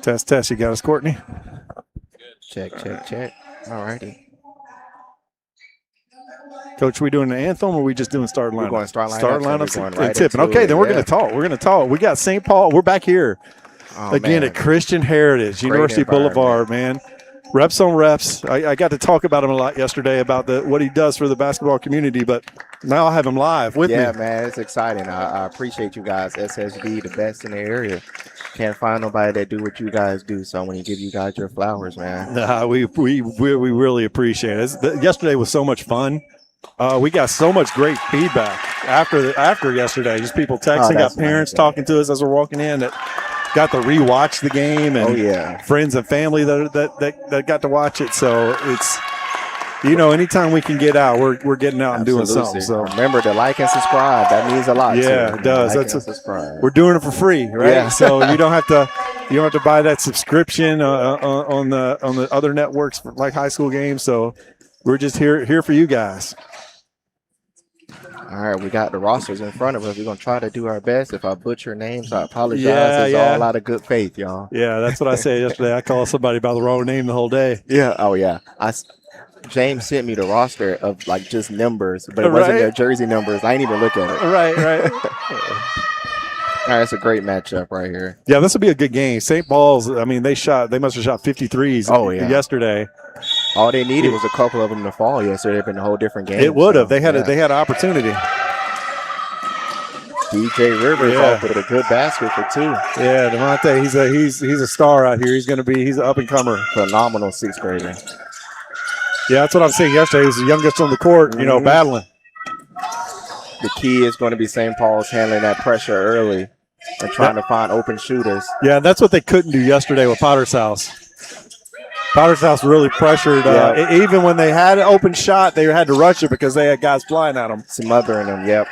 Test, test. You got us, Courtney? Check. All righty. Coach, we doing an anthem or are we just doing start lineup? We're going start lineup. Start lineups Going and right tipping. into Okay, it, then we're yeah. going to talk. We're going to talk. We got St. Paul. We're back here. Again man. at Christian Heritage, Great University environment. Boulevard, man. Reps on reps. I got to talk about him a lot yesterday about what he does for the basketball community, but now I have him live with me. Yeah, man, it's exciting. I appreciate you guys. SSB, the best in the area. Can't find nobody that do what you guys do, so I want to give you guys your flowers, man. We really appreciate it. Yesterday was so much fun. We got so much great feedback after yesterday. Just people texting, got parents talking to us as we're walking in that got to rewatch the game, and friends and family that got to watch it. So it's, anytime we can get out, we're getting out and doing something. So remember to like and subscribe. That means a lot. Yeah, too. it does. Subscribe. We're doing it for free, right? Yeah. So you don't have to buy that subscription on the other networks like high school games. So we're just here for you guys. All right, we got the rosters in front of us. We're going to try to do our best. If I butcher names, I apologize. It's all out of good faith, y'all. Yeah, that's what I said yesterday. I called somebody by the wrong name the whole day. Yeah. Oh, yeah. James sent me the roster of, just numbers, but it wasn't their jersey numbers. I ain't even look at it. Right. All right, it's a great matchup right here. Yeah, this will be a good game. St. Paul's, they must have shot 53s yesterday. All they needed was a couple of them to fall yesterday. It'd been a whole different game. It would have. They had an opportunity. DJ Rivers off with a good basket for two. Yeah, DeMonte, he's a star out here. He's an up and comer. Phenomenal sixth grader. Yeah, that's what I'm saying yesterday. He was the youngest on the court, battling. The key is going to be St. Paul's handling that pressure early and trying to find open shooters. Yeah, that's what they couldn't do yesterday with Potter's House. Potter's House really pressured. Even when they had an open shot, they had to rush it because they had guys flying at them. Smothering them, yep.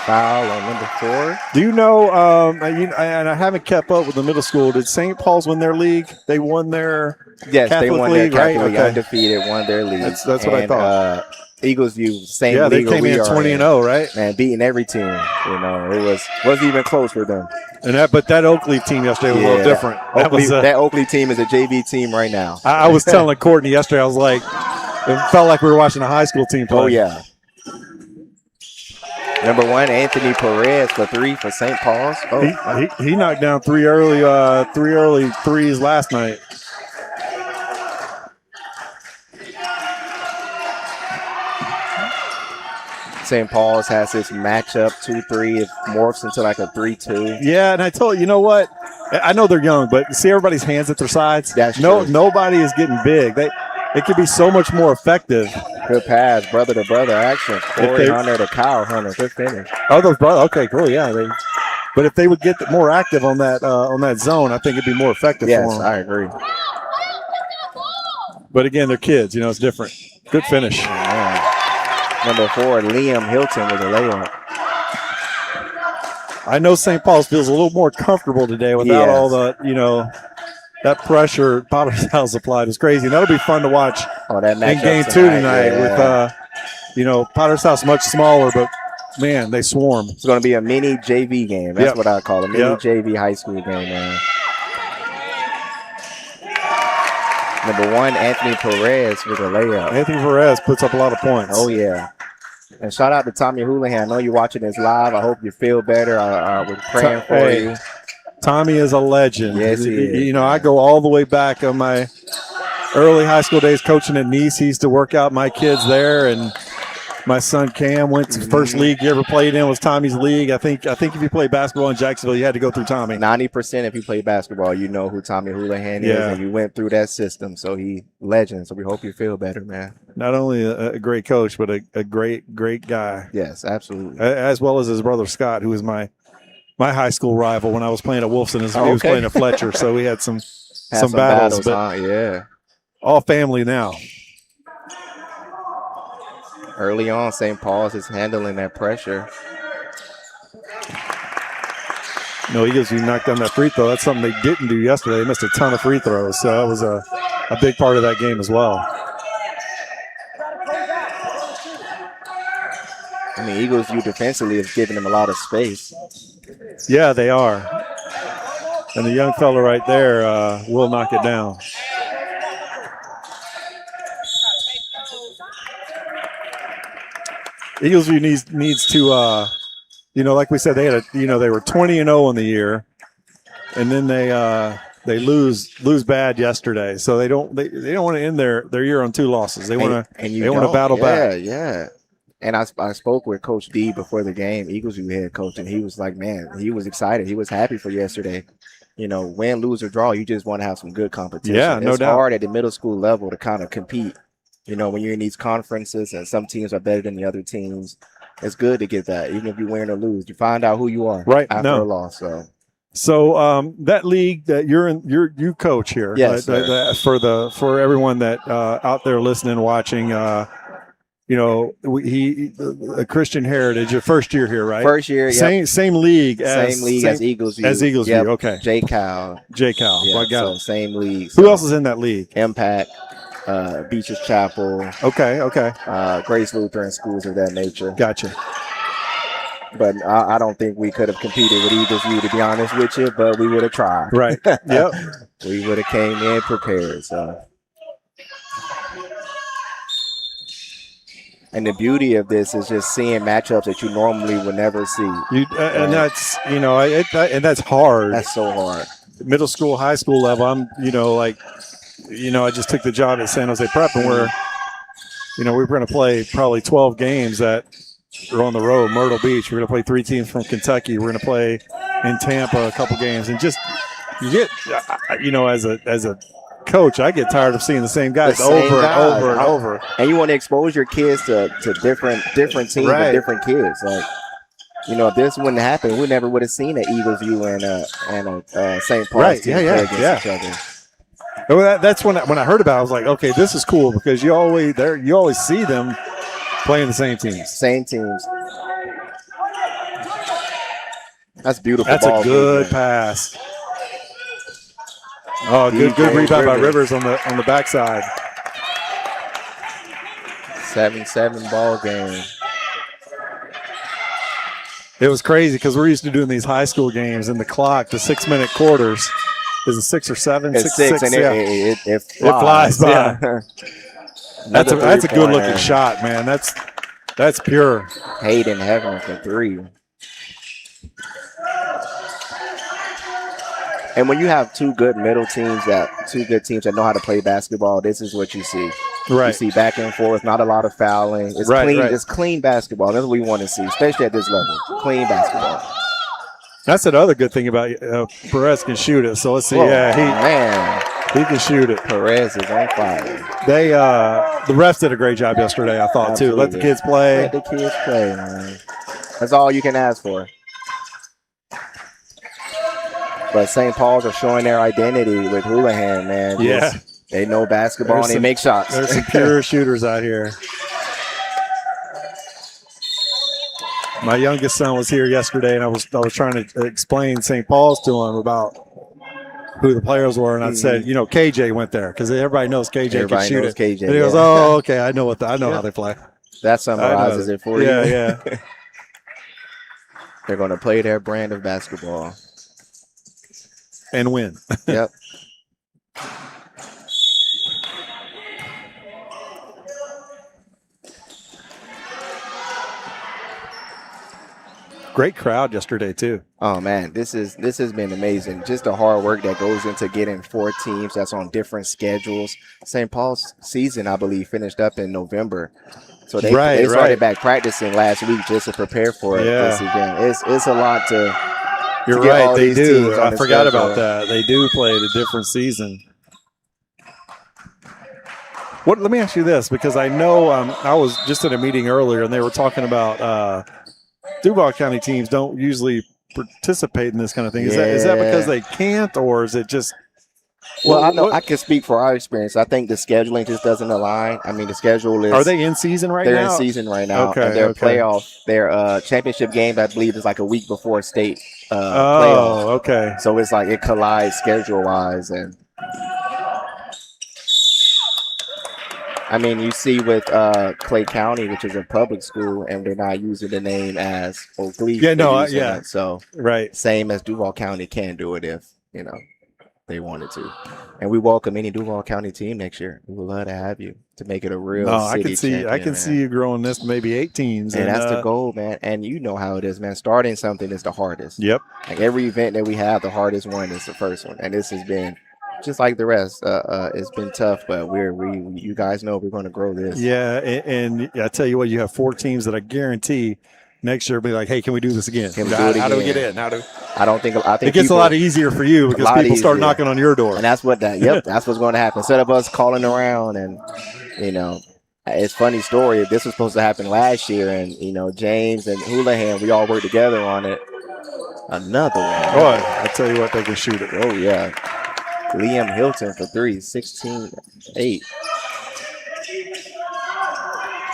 Foul on number 4. Do you know, and I haven't kept up with the middle school, did St. Paul's win their league? They won their they won league, their Catholic right? League, undefeated, won their league. That's what I thought. Eagles View, same league. Yeah, they came in 20-0, right? Man, beating every team. It wasn't even close for them. But that Oakley team yesterday was a little different. That Oakley team is a JV team right now. I was telling Courtney yesterday, I was like, it felt like we were watching a high school team play. Oh, yeah. Number 1, Anthony Perez for 3 for St. Paul's. He knocked down three early threes last night. St. Paul's has this matchup 2-3. It morphs into like a 3-2. Yeah, and I told you know what? I know they're young, but see everybody's hands at their sides? That's true. Nobody is getting big. It could be so much more effective. Good pass, brother to brother action. Corey Hunter to Kyle Hunter. Good finish. Oh, those brothers. Okay, cool. Yeah. But if they would get more active on that zone, I think it'd be more effective for them. Yes, I agree. But again, they're kids. It's different. Good finish. Number 4, Liam Hilton with a layup. I know St. Paul's feels a little more comfortable today without all the, that pressure Potter's House applied is crazy. And that'll be fun to watch that in game 2 tonight with, Potter's House much smaller, but, man, they swarm. It's going to be a mini JV game. That's what I call it, a mini JV high school game, man. Number 1, Anthony Perez with a layup. Anthony Perez puts up a lot of points. Oh, yeah. And shout out to Tommy Houlihan. I know you're watching this live. I hope you feel better. We're praying for you. Tommy is a legend. Yes, he is. I go all the way back on my early high school days coaching at Nice. He used to work out my kids there, and my son Cam went to the first league you ever played in was Tommy's league. I think if you played basketball in Jacksonville, you had to go through Tommy. 90% if you play basketball, you know who Tommy Houlihan is, and you went through that system. So he legend. So we hope you feel better, man. Not only a great coach, but a great guy. Yes, absolutely. As well as his brother Scott, who was my high school rival when I was playing at Wolfson. He was playing at Fletcher, so we had some battles. But all family now. Early on, St. Paul's is handling that pressure. He knocked down that free throw. That's something they didn't do yesterday. They missed a ton of free throws, so that was a big part of that game as well. I mean, Eagles view defensively is giving them a lot of space. Yeah, they are. And the young fella right there will knock it down. Eagles view needs to, like we said, they had they were 20-0 on the year, and then they lose bad yesterday. So they don't want to end their year on 2 losses. They want to battle back. Yeah. And I spoke with Coach D before the game, Eagles view head coach, and he was like, man, he was excited. He was happy for yesterday. Win, lose, or draw, you just want to have some good competition. Yeah, no doubt. It's hard at the middle school level to kind of compete. When you're in these conferences and some teams are better than the other teams, it's good to get that. Even if you win or lose, you find out who you are after a loss. So that league that you're in, you coach here. Yes, for everyone that out there listening, watching. Christian Heritage, your first year here, right? First year, yep. Same league as Eagles View. As Eagles yep. View, okay. J-Cal. Yep, so same league. Who else is in that league? Impact, Beaches Chapel. Okay. Grace Lutheran, schools of that nature. Gotcha. But I don't think we could have competed with Eagles View, to be honest with you, but we would have tried. Right. Yep. We would have came in prepared, so. And the beauty of this is just seeing matchups that you normally would never see. And that's and that's hard. That's so hard. Middle school, high school level. I just took the job at San Jose Prep, and we're going to play probably 12 games that are on the road. Myrtle Beach. We're going to play 3 teams from Kentucky. We're going to play in Tampa a couple games, and just you get as a coach, I get tired of seeing the same guys over and over. And you want to expose your kids to different teams and different kids. Like, if this wouldn't happen, we never would have seen an Eagles View and a St. Paul's team play against each other. Well, that's when I heard about it, I was like, okay, this is cool because you always see them playing the same teams. Same teams. That's beautiful. That's a good pass. Oh, good rebound by Rivers on the backside. 7-7 ball game. It was crazy because we're used to doing these high school games, and the 6-minute quarters is it 6 or 7? It's 6 and it flies by. Yeah. That's a good looking shot, man. That's pure. Hayden Heaven for 3. And when you have two good teams that know how to play basketball, this is what you see. Right. You see back and forth, not a lot of fouling. It's clean. Right. It's clean basketball. That's what we want to see, especially at this level. Clean basketball. That's another good thing about Perez can shoot it. So let's see. He can shoot it. Perez is on fire. The refs did a great job yesterday, I thought. Absolutely. Too. Let the kids play. Let the kids play, man. That's all you can ask for. But St. Paul's are showing their identity with Houlihan, man. Yeah. They know basketball and they make shots. There's some pure shooters out here. My youngest son was here yesterday, and I was trying to explain St. Paul's to him about who the players were, and I said, KJ went there because everybody knows KJ can shoot it. KJ, and he goes, "Oh, okay, I know how they play." That summarizes it for you. Yeah. They're going to play their brand of basketball and win. Yep. Great crowd yesterday too. Oh man, this has been amazing. Just the hard work that goes into getting 4 teams that's on different schedules. St. Paul's season, I believe, finished up in November, so they started back practicing last week just to prepare for this event. It's a lot to. You're right. They do. I forgot about that. They do play a different season. Let me ask you this, because I know I was just at a meeting earlier and they were talking about Duval County teams don't usually participate in this kind of thing. Is that because they can't, or is it just? Well, I know I can speak for our experience. I think the scheduling just doesn't align. I mean, the schedule is. Are they in season right now? They're in season right now. Okay. And their championship game, I believe, is like a week before state playoff. Oh, okay. So it's like it collides schedule wise, and I mean, you see with Clay County, which is a public school, and they're not using the name as Oak Leaf. Yeah, no, yeah. It. So right. Same as Duval County can do it if they wanted to. And we welcome any Duval County team next year. We would love to have you to make it a real. No, I can see you growing this maybe 8 teams, and that's the goal, man. And you know how it is, man. Starting something is the hardest. Yep. Like every event that we have, the hardest one is the first one, and this has been. Just like the rest, it's been tough, but you guys know we're going to grow this. Yeah, and I tell you what, you have 4 teams that I guarantee next year will be like, hey, can we do this again? How do we get in? I think it gets a lot easier for you because people start knocking on your door, and that's that's what's going to happen. Instead of us calling around, and it's a funny story. This was supposed to happen last year, and James and Houlihan, we all worked together on it. Another one. Oh, I tell you what, they can shoot it. Oh yeah. Liam Hilton for 3, 16-8.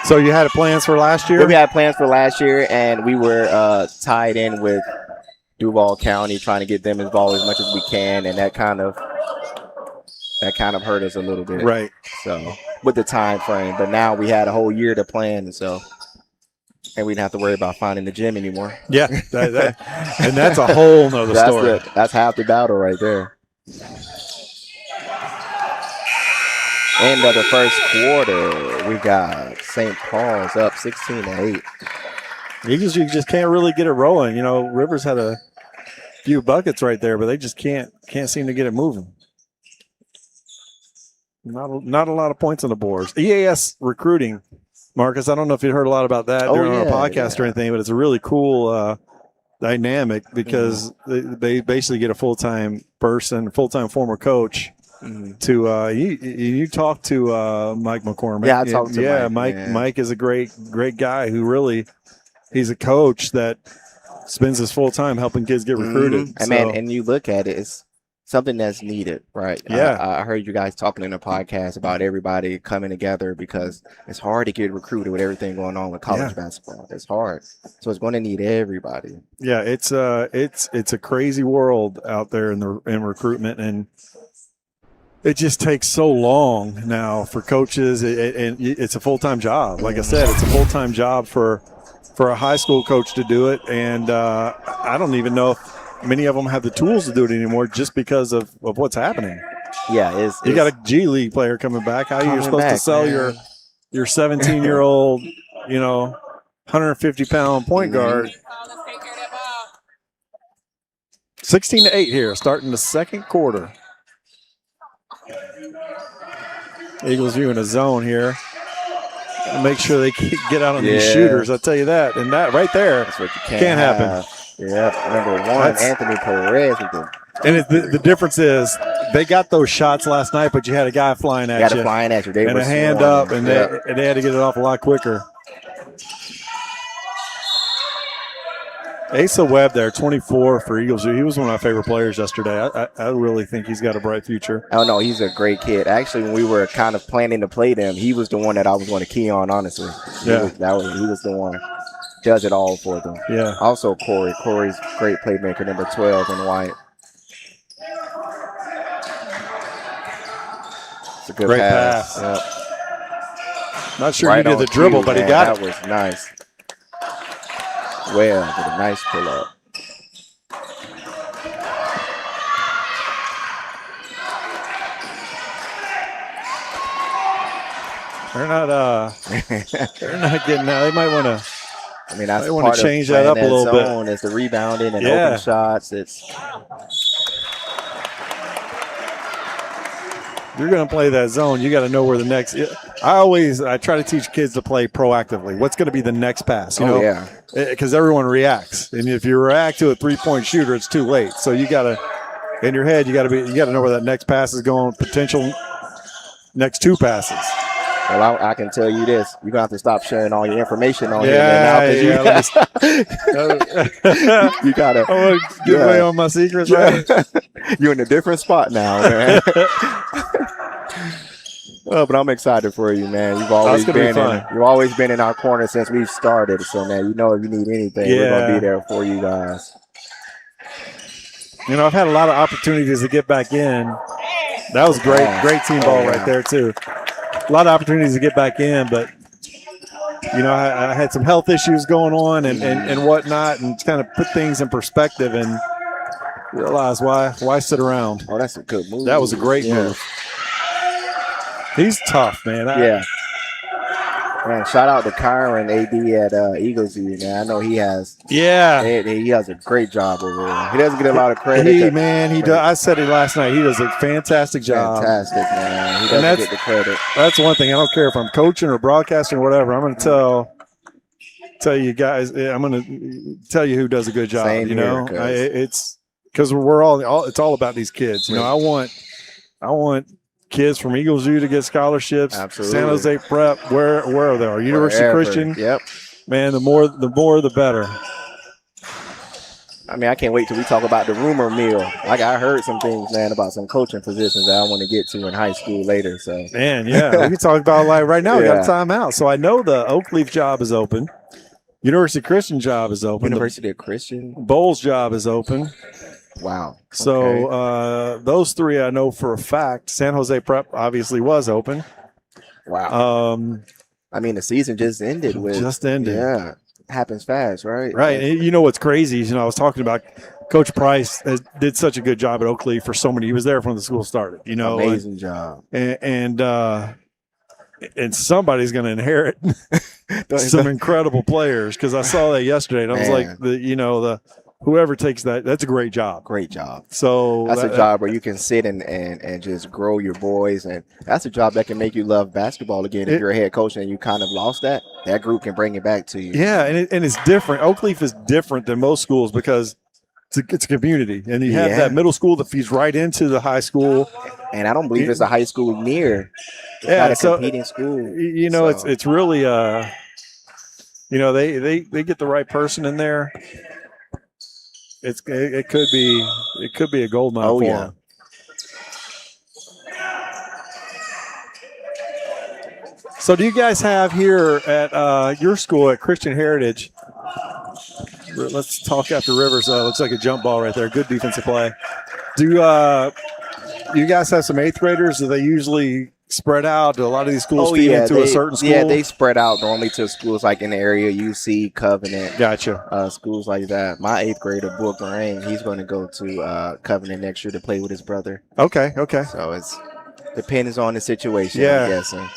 So you had plans for last year? We had plans for last year, and we were tied in with Duval County, trying to get them involved as much as we can, and that kind of hurt us a little bit. Right. So with the time frame, but now we had a whole year to plan, and we didn't have to worry about finding the gym anymore. Yeah, and that's a whole nother story. That's half the battle right there. End of the first quarter, we got St. Paul's up 16-8. You just can't really get it rolling. Rivers had a few buckets right there, but they just can't seem to get it moving. Not a lot of points on the boards. EAS recruiting, Marcus. I don't know if you heard a lot about that during our podcast or anything, but it's a really cool dynamic because they basically get a full-time person, full-time former coach. To you talked to Mike McCormick. Yeah, I talked to Mike. Yeah, Mike is a great guy who really he's a coach that spends his full time helping kids get recruited. And you look at it, it's something that's needed, right? Yeah, I heard you guys talking in a podcast about everybody coming together because it's hard to get recruited with everything going on with college basketball. It's hard, so it's going to need everybody. Yeah, it's a crazy world out there in recruitment and. It just takes so long now for coaches, and it's a full-time job. Like I said, it's a full-time job for a high school coach to do it, and I don't even know if many of them have the tools to do it anymore just because of what's happening. Yeah, you got a G League player coming back. How are you supposed to sell your 17-year-old, 150-pound point guard? 16-8 here, starting the second quarter. Eagles U in a zone here. Make sure they get out on these shooters. I'll tell you that. And that right there that's what you can't happen. Yeah, number 1, Anthony Perez. And the difference is they got those shots last night, but you had a guy flying at you. And a hand up, and they had to get it off a lot quicker. Asa Webb there, 24 for Eagles. He was one of my favorite players yesterday. I really think he's got a bright future. Oh, no, he's a great kid. Actually, when we were kind of planning to play them, he was the one that I was going to key on, honestly. He was the one. Does it all for them. Yeah. Also, Corey. Corey's great playmaker, number 12 in white. It's a good pass. Yep. Not sure he did the dribble, but he got it. That was nice. Well, with a nice pull up. They're not getting out. They might want to. I mean, that's they want to change that up a little bit. It's the rebounding and open shots. You're going to play that zone. You got to know where the next. I try to teach kids to play proactively. What's going to be the next pass? Because everyone reacts, and if you react to a 3-point shooter, it's too late. So you got to, in your head, you got to know where that next pass is going. Potential next 2 passes. Well, I can tell you this: you're gonna have to stop sharing all your information on here now. You gotta give away all my secrets. Right? You're in a different spot now, man. But I'm excited for you, man. You've always been in our corner since we've started. So, man, if you need anything, we're gonna be there for you guys. I've had a lot of opportunities to get back in. That was great team ball right there too. a lot of opportunities to get back in, but I had some health issues going on and whatnot, and kind of put things in perspective and realize why sit around. Oh, that's a good move. That was a great move. He's tough, man. Man, shout out to Kyron AD at Eagles View, man. I know he has. Yeah. He does a great job over there. He doesn't get a lot of credit. He does. I said it last night. He does a fantastic job. Fantastic, man. He doesn't get the credit. That's one thing. I don't care if I'm coaching or broadcasting or whatever. I'm going to tell you guys. I'm going to tell you who does a good job. Same here, it's because we're all. It's all about these kids. I want kids from Eagles View to get scholarships. Absolutely. San Jose Prep, where are they? University Christian. Yep. Man, the more the better. I mean, I can't wait till we talk about the rumor mill. Like, I heard some things, man, about some coaching positions that I want to get to in high school later. So, man, we can talk about right now. We got a timeout. So I know the Oakleaf job is open. University Christian job is open. University of Christian. Bowles job is open. Wow. So those three I know for a fact. San Jose Prep obviously was open. Wow. I mean, the season just ended. Yeah. Happens fast, right? Right. And you know what's crazy? I was talking about Coach Price did such a good job at Oakleaf for so many. He was there when the school started. Amazing job. And somebody's going to inherit some incredible players, because I saw that yesterday and I was like, whoever takes that's a great job. Great job. So that's a job where you can sit and just grow your boys, and that's a job that can make you love basketball again. If you're a head coach and you kind of lost that group can bring it back to you. Yeah, and it's different. Oakleaf is different than most schools because it's a community, and you have that middle school that feeds right into the high school. And I don't believe it's a high school near. It's not a competing school. It's really they get the right person in there. It could be a gold mine for them. So do you guys have here at your school at Christian Heritage? Let's talk after Rivers. Looks like a jump ball right there. Good defensive play. Do you guys have some eighth graders? Do they usually spread out? Do a lot of these schools feed into a certain school? Yeah, they spread out normally to schools like in the area, UC, Covenant. Gotcha. Schools like that. My eighth grader, Book Lorraine, he's going to go to Covenant next year to play with his brother. Okay. So it's depends on the situation, yeah. I'm guessing.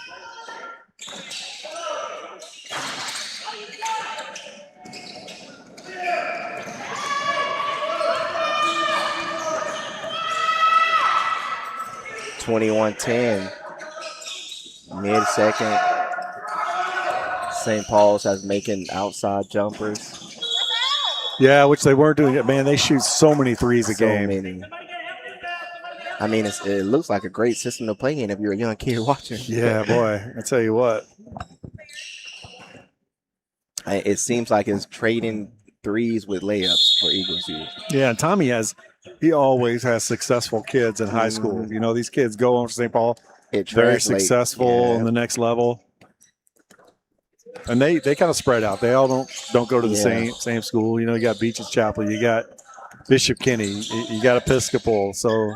(21-10). Mid-second, St. Paul's has making outside jumpers. Yeah, which they weren't doing it. Man, they shoot so many threes a game. Many. I mean, it looks like a great system to play in if you're a young kid watching. Yeah, boy, I tell you what. It seems like it's trading threes with layups for Eagles View. Yeah, and Tommy he always has successful kids in high school. These kids go on to St. Paul. Very successful on the next level, and they kind of spread out. They all don't go to the same school. You got Beaches Chapel, you got Bishop Kenny, you got Episcopal. So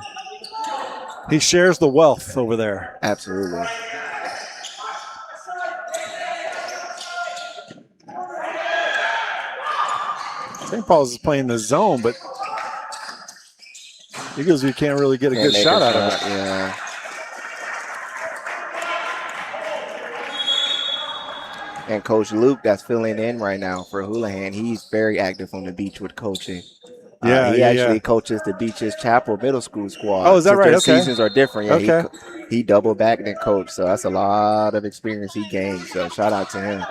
he shares the wealth over there. Absolutely. St. Paul's is playing the zone, but Eagles, you can't really get a good shot out of it. Yeah. And Coach Luke, that's filling in right now for Houlihan, he's very active on the beach with coaching. He actually coaches the Beaches Chapel Middle School squad. Oh, is that right? Their Okay. seasons are different. Yeah, okay. He double backed and coached, so that's a lot of experience he gained. So shout out to him.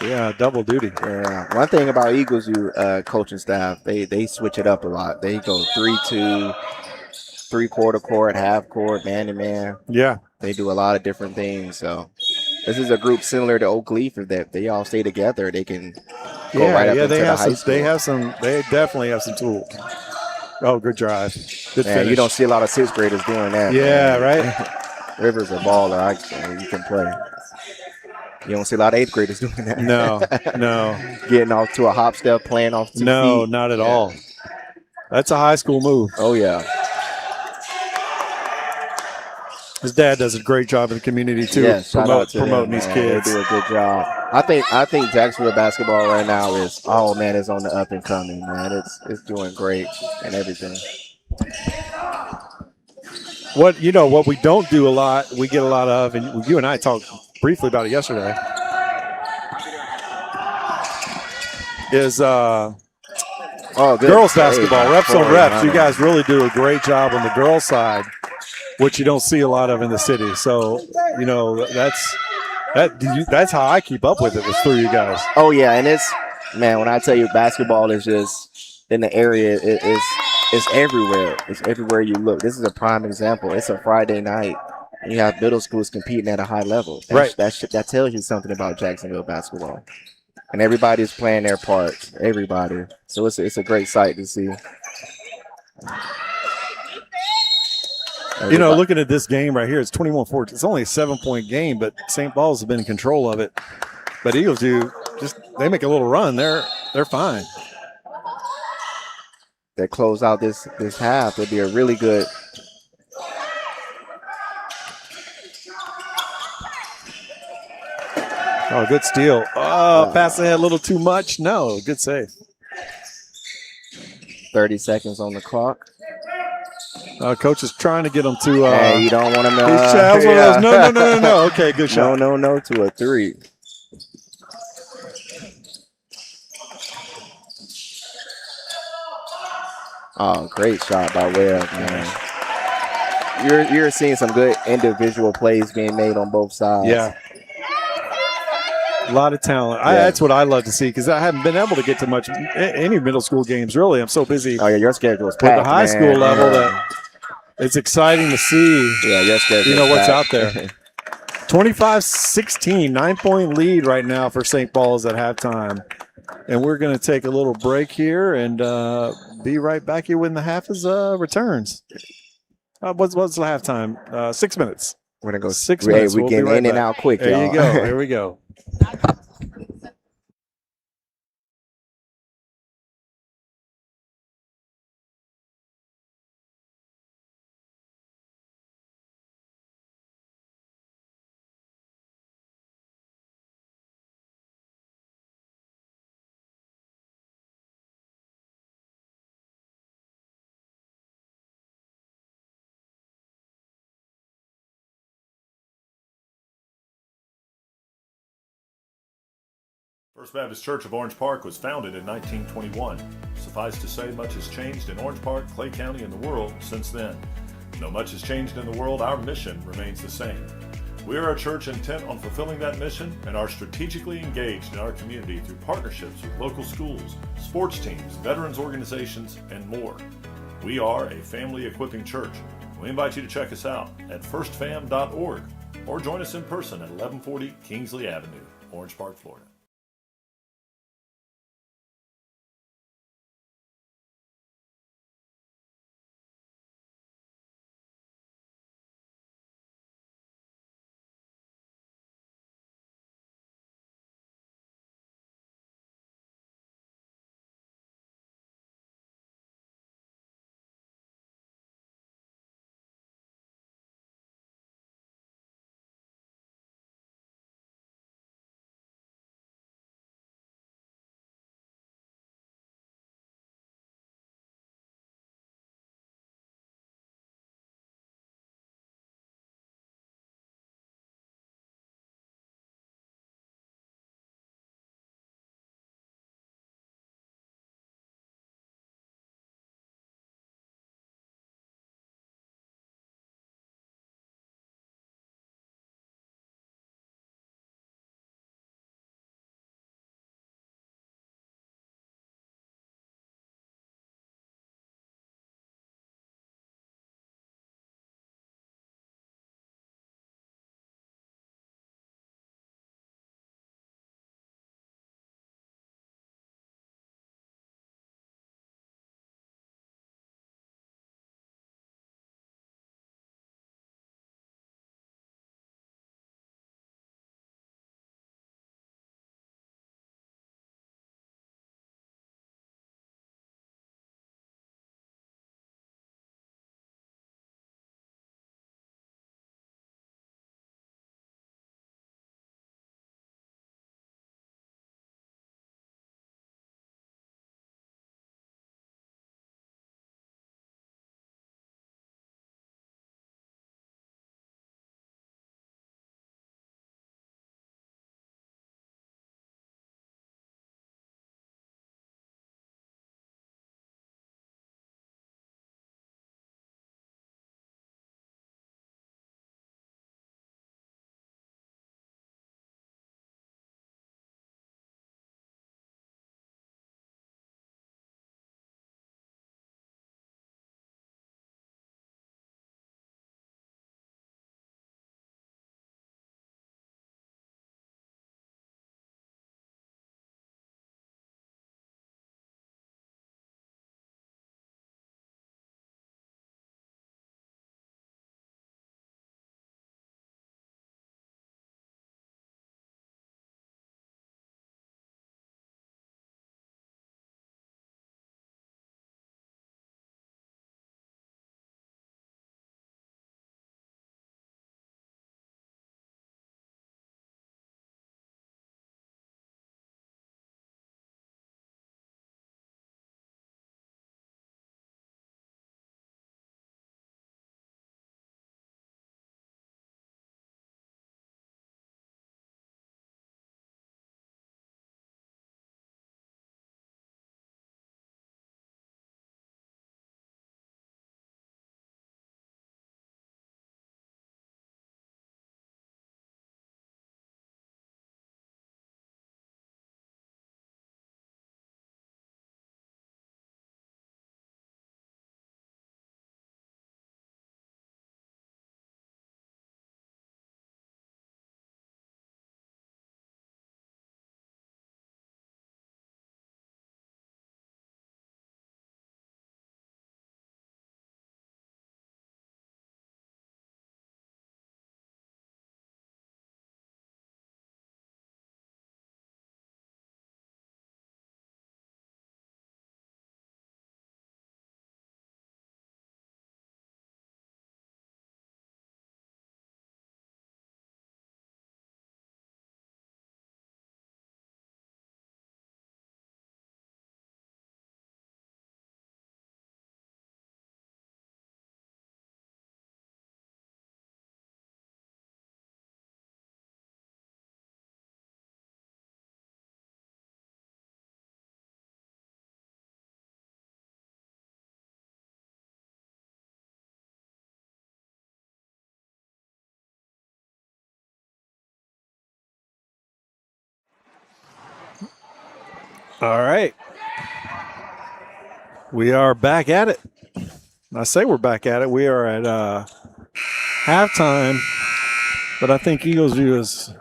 Yeah, double duty. Yeah. One thing about Eagles coaching staff, they switch it up a lot. They go 3-2, three-quarter court, half court, man-to-man. Yeah. They do a lot of different things. So this is a group similar to Oakleaf, that they all stay together. They can go right up into the high school. They definitely have some tools. Oh, good drive. Good finish. You don't see a lot of sixth graders doing that. Yeah, right. Rivers a baller. You can play. You don't see a lot of eighth graders doing that. No. Getting off to a hop step, playing off 2 feet. No, not at all. That's a high school move. Oh, yeah. His dad does a great job in the community too, Yeah, shout out to promoting them, these man. kids. They do a good job. I think Jacksonville basketball right now is is on the up and coming, man. It's doing great and everything. What we don't do a lot, we get a lot of, and you and I talked briefly about it yesterday, is girls basketball, reps on reps. You guys really do a great job on the girls side, which you don't see a lot of in the city. So, that's how I keep up with it, was through you guys. Oh, yeah, and man, when I tell you basketball is just in the area, it's everywhere. It's everywhere you look. This is a prime example. It's a Friday night, and you have middle schools competing at a high level. That tells you something about Jacksonville basketball. And everybody's playing their parts. Everybody. So it's a great sight to see. Looking at this game right here, it's 21-14. It's only a 7-point game, but St. Paul's have been in control of it. But Eagles they make a little run. They're fine. They close out this half. It'll be a really good. Oh, good steal. Oh, pass ahead a little too much. No, good save. 30 seconds on the clock. Coach is trying to get them to. Hey, you don't want them to. No. Okay, good shot. No to a three. Oh, great shot by Webb, man. You're seeing some good individual plays being made on both sides. Yeah. A lot of talent. That's what I love to see, because I haven't been able to get to any middle school games, really. I'm so busy. Oh, yeah, your schedule is packed, with the high school level that it's exciting to see. Yeah, your schedule what's out there. 25-16, 9-point lead right now for St. Paul's at halftime. And we're going to take a little break here and be right back here when the half is returns. What's the halftime? 6 minutes. We're going to go 6 minutes. We're getting in and out quick, There y'all. you go. Here we go. First Baptist Church of Orange Park was founded in 1921. Suffice to say, much has changed in Orange Park, Clay County, and the world since then. Though much has changed in the world, our mission remains the same. We are a church intent on fulfilling that mission and are strategically engaged in our community through partnerships with local schools, sports teams, veterans organizations, and more. We are a family equipping church. We invite you to check us out at firstfam.org or join us in person at 1140 Kingsley Avenue, Orange Park, Florida. All right. We are back at it. I say we're back at it. We are at halftime, but I think Eagles View is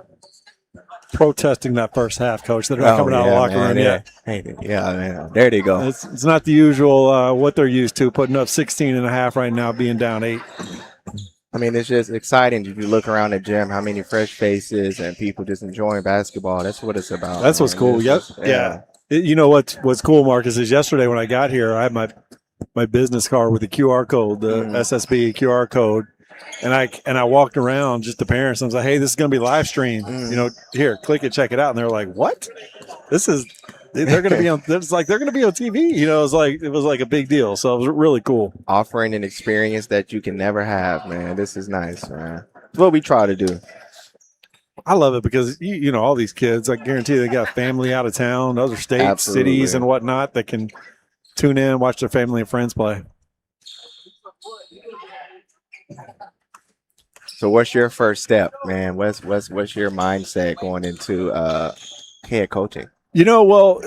protesting that first half, Coach. They're not coming out of the locker room yet. Yeah, man. There they go. It's not the usual what they're used to, putting up 16 and a half right now, being down 8. I mean, it's just exciting if you look around the gym, how many fresh faces and people just enjoying basketball. That's what it's about. That's what's cool. Yep. Yeah. You know what's cool, Marcus, is yesterday when I got here, I had my business card with the QR code, the SSB QR code, and I walked around just to parents and I was like, hey, this is going to be live streamed. You know, here, click it, check it out. And they're like, what? They're going to be on. It's like they're going to be on TV. You know, it was like a big deal. So it was really cool. Offering an experience that you can never have, man. This is nice, man. It's what we try to do. I love it because you know all these kids. I guarantee they got family out of town, other states, cities, and whatnot that can tune in, watch their family and friends play. So, what's your first step, man? What's your mindset going into head coaching? You know, well,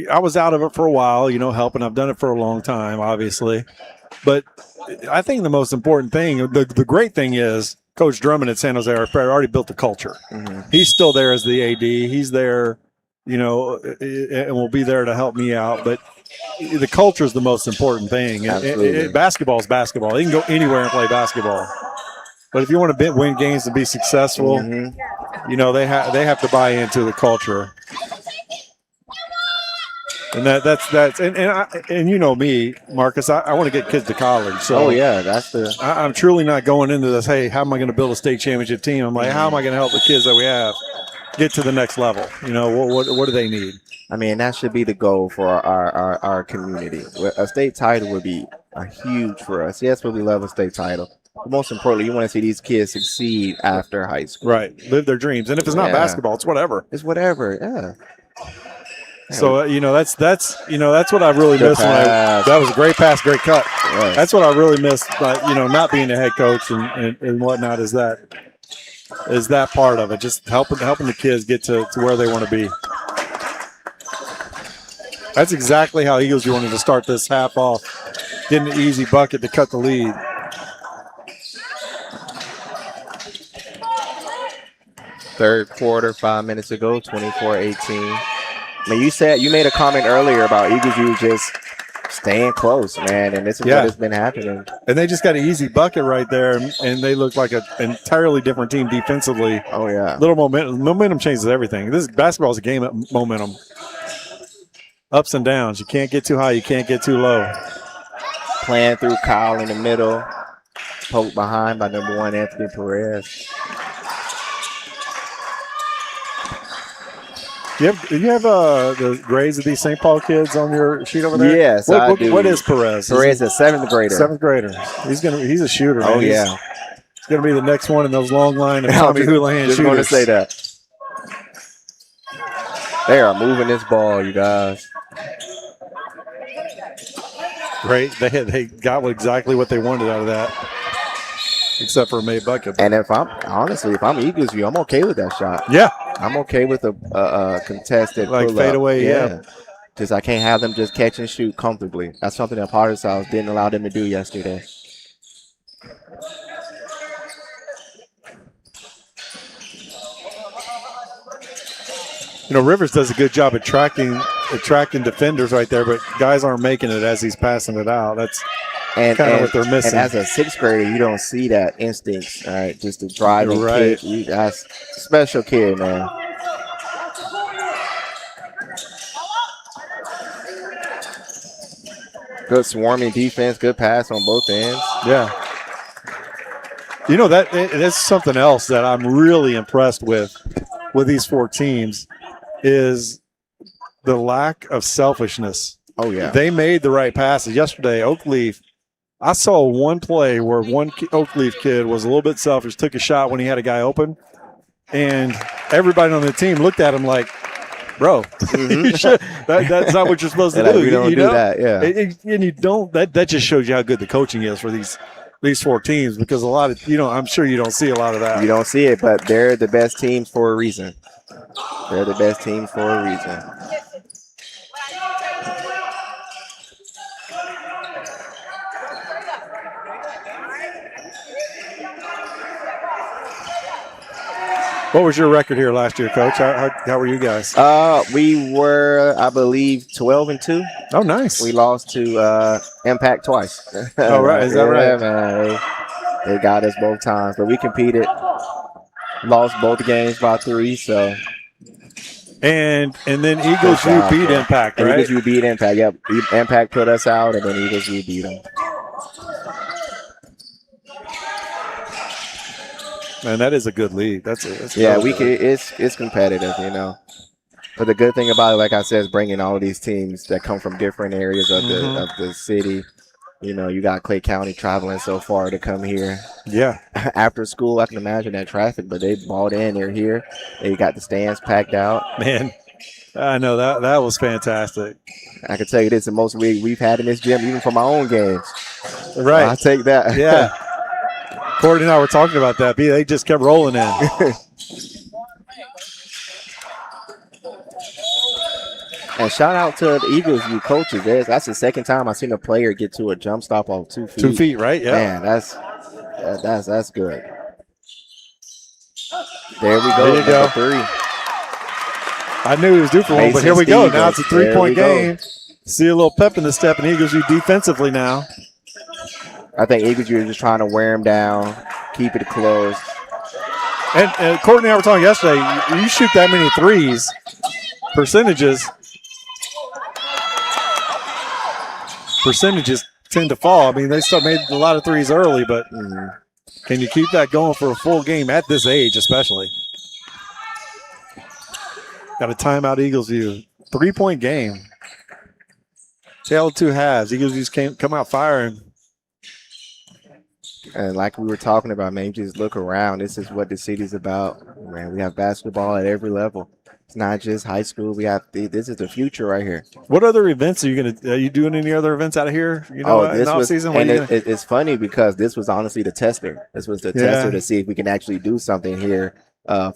I was out of it for a while, you know, helping. I've done it for a long time, obviously. But I think the most important thing, the great thing is Coach Drummond at San Jose already built the culture. He's still there as the AD. He's there, you know, and will be there to help me out. But the culture is the most important thing. Basketball is basketball. You can go anywhere and play basketball. But if you want to win games and be successful, you know, they have to buy into the culture. And that's and you know me, Marcus. I want to get kids to college. So I'm truly not going into this. Hey, how am I going to build a state championship team? I'm like, how am I going to help the kids that we have get to the next level? You know, what do they need? I mean, that should be the goal for our community. A state title would be huge for us. Yes, but we love a state title. But most importantly, you want to see these kids succeed after high school. Right, live their dreams. And if it's not basketball, it's whatever. It's whatever. Yeah. So you know that's what I really missed. That was a great pass, great cut. Yes. That's what I really missed. But you know, not being a head coach and whatnot is that part of it. Just helping the kids get to where they want to be. That's exactly how Eagles wanted to start this half off, getting an easy bucket to cut the lead. Third quarter, 5 minutes ago, 24-18. I mean, you made a comment earlier about Eagles U just staying close, man, and this is what has been happening. And they just got an easy bucket right there, and they look like an entirely different team defensively. Oh, yeah. Little momentum. Momentum changes everything. Basketball is a game of momentum. Ups and downs. You can't get too high. You can't get too low. Playing through Kyle in the middle. Poked behind by number 1, Anthony Perez. You have the grades of these St. Paul kids on your sheet over there? Yes, I do. What is Perez? Perez is a 7th grader. 7th grader. He's a shooter. Oh, man. yeah. He's going to be the next one in those long line of Tommy Houlihan shooters. Just going to say that. They are moving this ball, you guys. Great. They got exactly what they wanted out of that, except for a made bucket. And if I'm Eagles View, I'm okay with that shot. Yeah. I'm okay with a contested like pull-up. fadeaway, yeah. Just I can't have them just catch and shoot comfortably. That's something that Potter's House didn't allow them to do yesterday. You know, Rivers does a good job attracting defenders right there, but guys aren't making it as he's passing it out. That's kind of what they're missing. And as a 6th grader, you don't see that instinct, all right? Just to drive and kick. That's a special kid, man. Good swarming defense, good pass on both ends. Yeah. You know, that's something else that I'm really impressed with these 4 teams is the lack of selfishness. Oh, yeah. They made the right passes. Yesterday, Oakleaf, I saw one play where one Oakleaf kid was a little bit selfish, took a shot when he had a guy open, and everybody on the team looked at him like, bro, that's not what you're supposed to do. You don't do that, yeah. And you don't. That just shows you how good the coaching is for these 4 teams, because a lot of, I'm sure you don't see a lot of that. You don't see it, but they're the best teams for a reason. They're the best teams for a reason. What was your record here last year, Coach? How were you guys? We were, I believe, 12-2. Oh, nice. We lost to Impact twice. Oh, right. Is that right? Man. They got us both times, but we competed. Lost both games by 3, so. And then Eagles U beat Impact, right? Eagles U beat Impact. Yep, Impact put us out, and then Eagles U beat them. Man, that is a good league. That's yeah. It's competitive, you know. But the good thing about it, like I said, is bringing all of these teams that come from different areas of the city. You know, you got Clay County traveling so far to come here. Yeah. After school, I can imagine that traffic, but they bought in. They're here. They got the stands packed out. Man, I know that was fantastic. I can tell you this is the most we've had in this gym, even for my own games. Right. I'll take that. Yeah. Cordy and I were talking about that. They just kept rolling in. And shout out to the Eagles, you coaches. That's the second time I've seen a player get to a jump stop off 2 feet. 2 feet, right? Yeah. Man, that's good. There we go. There you go. 3. I knew he was due for one, but here we go. Now it's a 3-point game. See a little pep in the step in Eagles U defensively now. I think Eagles U are just trying to wear him down, keep it close. And Courtney and I were talking yesterday, you shoot that many threes, percentages tend to fall. I mean, they still made a lot of threes early, but can you keep that going for a full game at this age especially? Got a timeout, Eagles U. 3-point game. Tale of 2 halves. Eagles U come out firing. And like we were talking about, man, you just look around. This is what the city's about. Man, we have basketball at every level. It's not just high school. This is the future right here. What other events are you doing any other events out of here? You know, in the off season? And it's funny because this was honestly the tester. This was the tester to see if we can actually do something here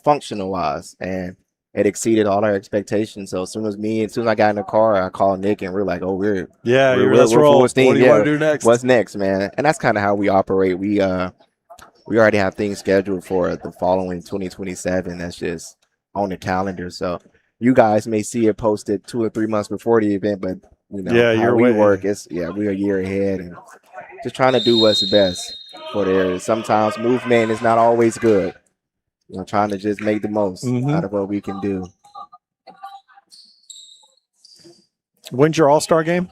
functional wise. And it exceeded all our expectations. So as soon as I got in the car, I called Nick and we're like, oh, we're full steam. What do you want to do next? What's next, man? And that's kind of how we operate. We already have things scheduled for the following 2027. That's just on the calendar. So you guys may see it posted 2 or 3 months before the event, but you know how we work. We're a year ahead and just trying to do what's best for the area. Sometimes movement is not always good. You know, trying to just make the most out of what we can do. When's your All-Star game?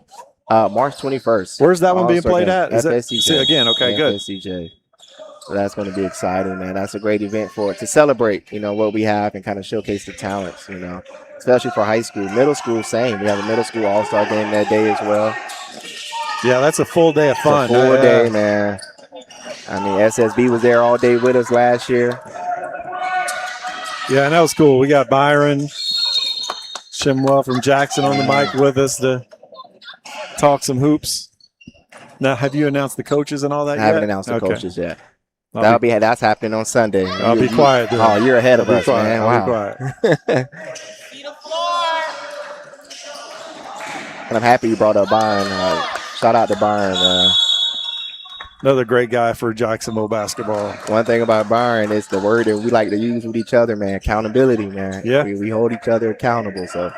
March 21st. Where's that one being played at? Is FSCJ. Again, okay, good. FSCJ. So that's going to be exciting, man. That's a great event to celebrate, you know, what we have and kind of showcase the talents, you know, especially for high school. Middle school, same. We have a middle school All-Star game that day as well. Yeah, that's a full day of fun. It's a full day, man. I mean, SSB was there all day with us last year. Yeah, and that was cool. We got Byron Shimwell from Jackson on the mic with us to talk some hoops. Now, have you announced the coaches and all that yet? I haven't announced the coaches yet. That's happening on Sunday. I'll be quiet. Oh, you're ahead of us, man. I'll be quiet. And I'm happy you brought up Byron. Shout out to Byron. Another great guy for Jacksonville basketball. One thing about Byron is the word that we like to use with each other, man. Accountability, man. Yeah. We hold each other accountable. So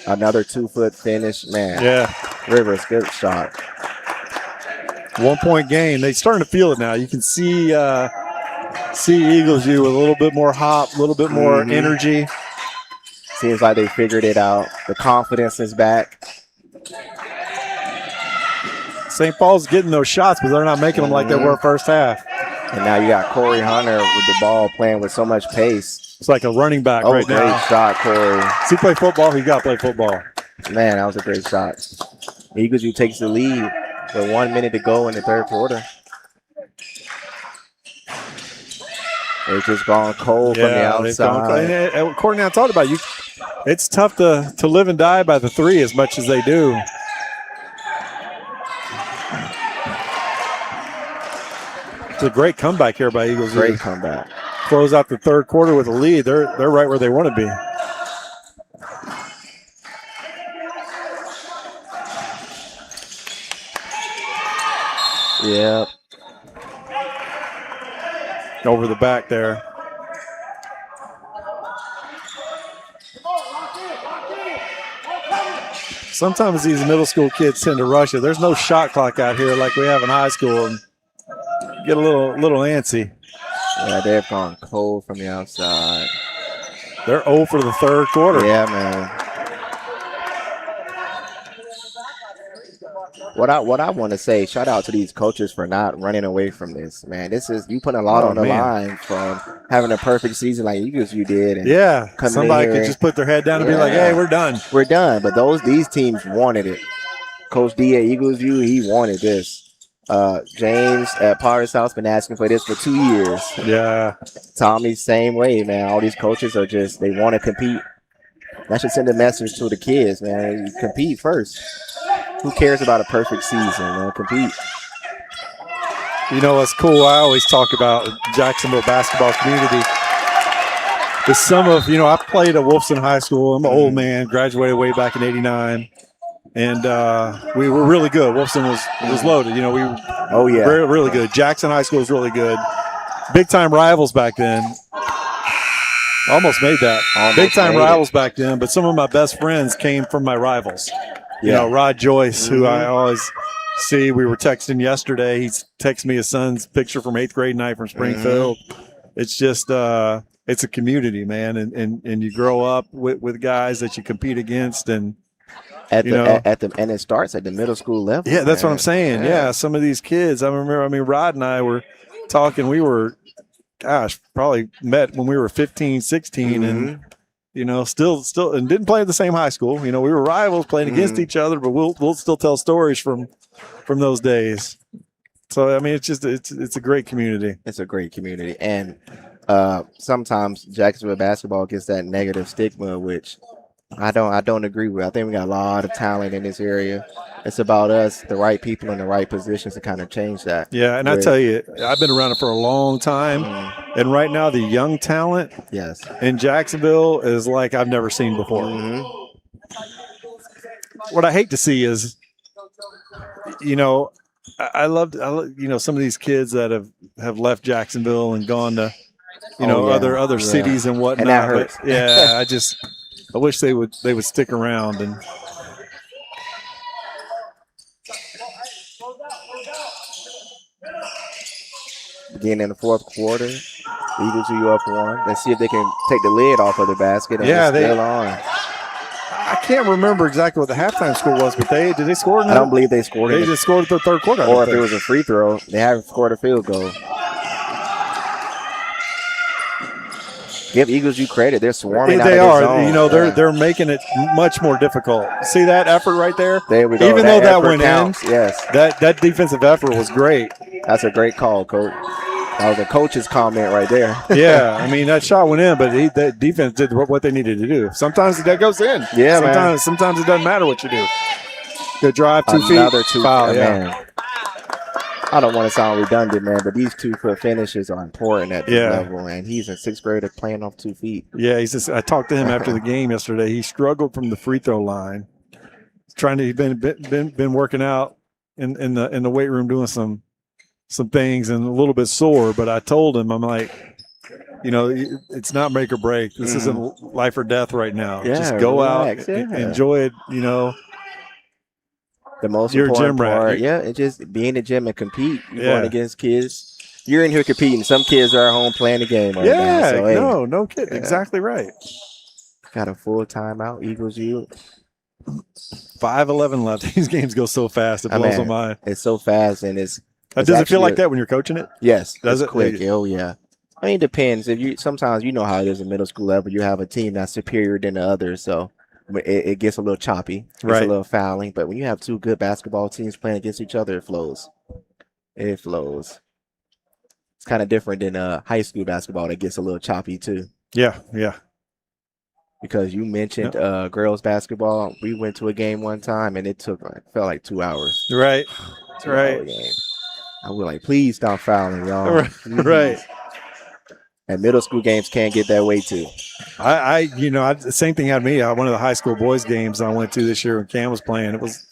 another 2-foot finish, man. Yeah. Rivers, good shot. 1-point game. They're starting to feel it now. You can see Eagles U with a little bit more hop, a little bit more energy. Seems like they figured it out. The confidence is back. St. Paul's getting those shots, but they're not making them like they were first half. And now you got Corey Hunter with the ball playing with so much pace. It's like a running back right now. Great shot, Corey. Does he play football? He got to play football. Man, that was a great shot. Eagles U takes the lead with 1 minute to go in the third quarter. They've just gone cold from the outside. Courtney, I talked about it's tough to live and die by the 3 as much as they do. It's a great comeback here by Eagles. Great comeback. Close out the third quarter with a lead. They're right where they want to be. Yep. over the back there. Sometimes these middle school kids tend to rush it. There's no shot clock out here like we have in high school, and get a little antsy. Yeah, they've gone cold from the outside. They're 0 for the third quarter. Yeah, man. What I want to say, shout out to these coaches for not running away from this, man. This is, you put a lot on the line from having a perfect season like you did. And somebody could just put their head down and be like, hey, we're done. We're done. But these teams wanted it. Coach D at Eagles View, he wanted this. James at Potter's House been asking for this for 2 years. Yeah. Tommy, same way, man. All these coaches are just, they want to compete. That should send a message to the kids, man. You compete first. Who cares about a perfect season, man? Compete. You know what's cool? I always talk about Jacksonville basketball community. The sum of, I played at Wolfson High School. I'm an old man, graduated way back in '89. And we were really good. Wolfson was loaded. We were really good. Jackson High School was really good. Big-time rivals back then. Almost made that. Big-time rivals back then, but some of my best friends came from my rivals. Rod Joyce, who I always see. We were texting yesterday. He texted me his son's picture from 8th grade night from Springfield. It's just it's a community, man, and you grow up with guys that you compete against, and and it starts at the middle school level. Yeah, that's what I'm saying. Yeah, some of these kids. I remember. Rod and I were talking. We were, probably met when we were 15, 16, and. Still, and didn't play at the same high school. We were rivals playing against each other, but we'll still tell stories from those days. So it's a great community. It's a great community, and sometimes Jacksonville basketball gets that negative stigma, which I don't agree with. I think we got a lot of talent in this area. It's about us, the right people in the right positions to kind of change that. Yeah, and I tell you, I've been around it for a long time, and right now the young talent in Jacksonville is like I've never seen before. What I hate to see is, I love some of these kids that have left Jacksonville and gone to, other cities and whatnot. And that hurts. But, I wish they would stick around and. Again in the fourth quarter, Eagles are up 1. Let's see if they can take the lid off of the basket. And still on. I can't remember exactly what the halftime score was, but did they score? I don't believe they scored. They just scored the third quarter. Or if it was a free throw, they haven't scored a field goal. Give Eagles credit. They're swarming. They out of are. the zone. They're making it much more difficult. See that effort right there? There we go. Even though that went counts. in, yes, that defensive effort was great. That's a great call, Coach. That was a coach's comment right there. Yeah, that shot went in, but that defense did what they needed to do. Sometimes that goes in. Yeah, sometimes it doesn't matter what you do. Good drive, 2 feet. Another 2 foul. Man. I don't want to sound redundant, man, but these 2-foot finishes are important at this level, and he's in 6th grade playing off 2 feet. Yeah, I talked to him after the game yesterday. He struggled from the free throw line. He's been working out in the weight room doing some things and a little bit sore, but I told him, I'm like, it's not make or break. This isn't life or death right now. Yeah, just go relax. out, enjoy it, The most You're important a gym rat. part, it's just be in the gym and compete. You're going against kids. You're in here competing. Some kids are at home playing the game right now. So, no kidding. Exactly right. Got a full timeout. Eagles, 5:11 left. These games go so fast. It blows my mind. It's so fast, and it's does it feel like that when you're coaching it? Yes. Does it? Quick. Oh, yeah. It depends. Sometimes how it is at middle school level. You have a team that's superior than the others, so it gets a little choppy. It's a little fouling. But when you have 2 good basketball teams playing against each other, it flows. It flows. It's kind of different than high school basketball that gets a little choppy too. Yeah. Because you mentioned girls basketball. We went to a game one time, and it felt like 2 hours. Right. That's right. Game. I was like, please stop fouling, y'all. Right. And middle school games can't get that way too. The same thing happened to me. One of the high school boys games I went to this year when Cam was playing, it was